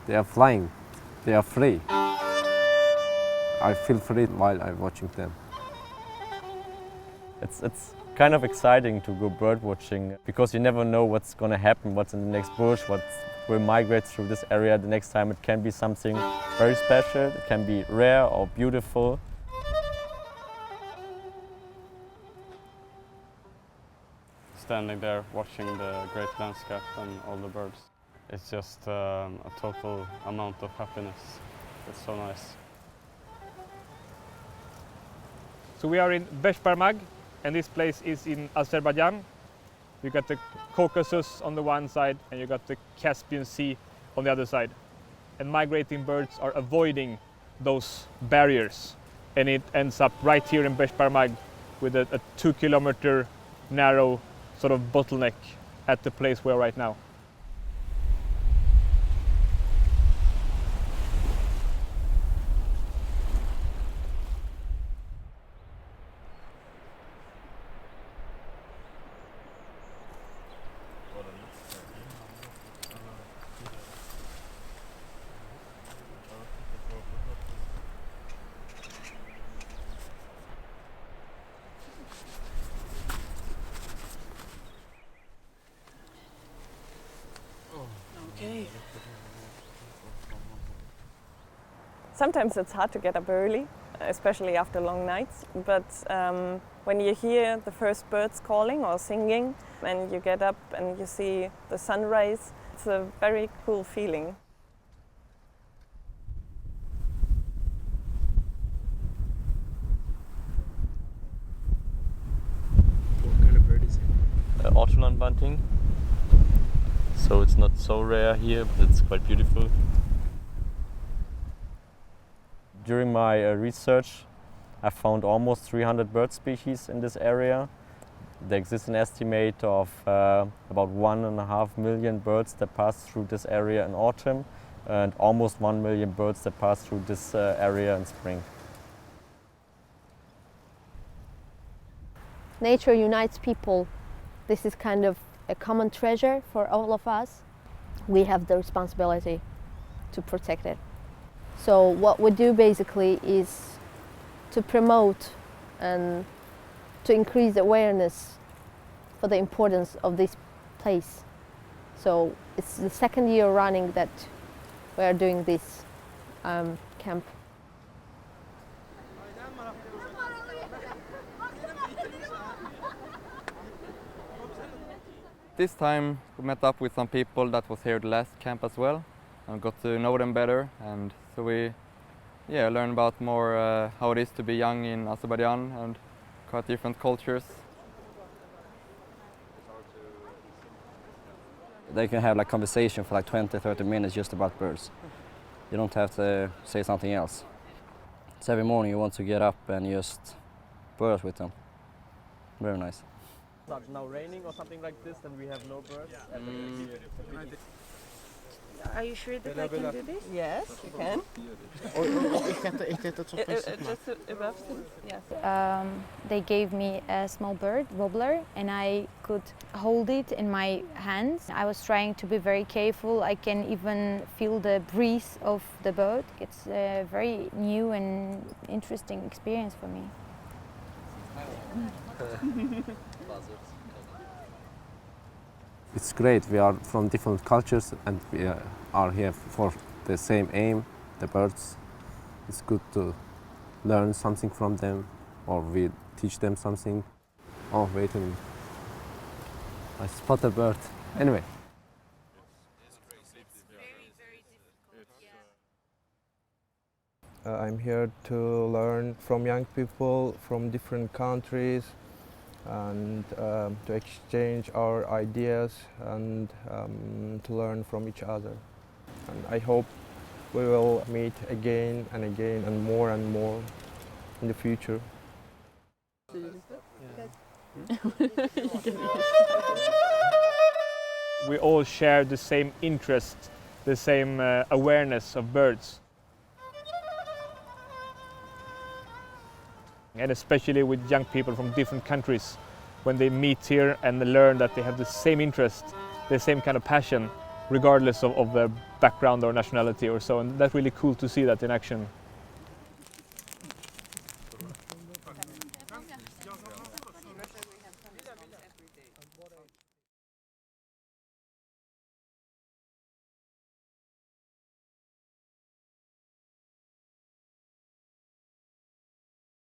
They are flying. They are free. I feel free while I'm watching them. It's kind of exciting to go bird watching because you never know what's going to happen, what's in the next bush, what will migrate through this area the next time. It can be something very special, it can be rare or beautiful. Standing there watching the great landscape and all the birds. It's just a total amount of happiness. It's so nice. So we are in Besh, Barmag, and this place is in Azerbaijan. You got the Caucasus on the one side and you got the Caspian Sea on the other side. And migrating birds are avoiding those barriers. And it ends up right here in Besh, Barmag with a 2-kilometer narrow sort of bottleneck at the place we're right now. Okay. Sometimes it's hard to get up early, especially after long nights, but when you hear the first birds calling or singing and you get up and you see the sunrise, it's a very cool feeling. What kind of bird is it? Ortolan bunting. So it's not so rare here, but it's quite beautiful. During my research, I found almost 300 bird species in this area. There exists an estimate of about 1.5 million birds that pass through this area in autumn and almost 1 million birds that pass through this area in spring. Nature unites people. This is kind of a common treasure for all of us. We have the responsibility to protect it. So what we do basically is to promote and to increase the awareness for the importance of this place. So it's the second year running that we are doing this camp. This time we met up with some people that was here the last camp as well and got to know them better, and so we learned about more how it is to be young in Azerbaijan and quite different cultures. They can have like conversation for like 20-30 minutes just about birds. You don't have to say something else. So every morning you want to get up and just birds with them. Very nice. It's now raining or something like this, then we have no birds. Are you sure that I can do this? Yes, you can. Just above. Yes. They gave me a small bird, wobbler, and I could hold it in my hands. I was trying to be very careful. I can even feel the breeze of the bird. It's a very new and interesting experience for me. It's great. We are from different cultures and we are here for the same aim, the birds. It's good to learn something from them or we teach them something. Oh, wait a minute. I spot a bird. Anyway. I'm here to learn from young people from different countries and to exchange our ideas and to learn from each other. And I hope we will meet again and again and more in the future. We all share the same interest, the same awareness of birds. And especially with young people from different countries, when they meet here and learn that they have the same interest, the same kind of passion, regardless of their background or nationality or so, and that's really cool to see that in action.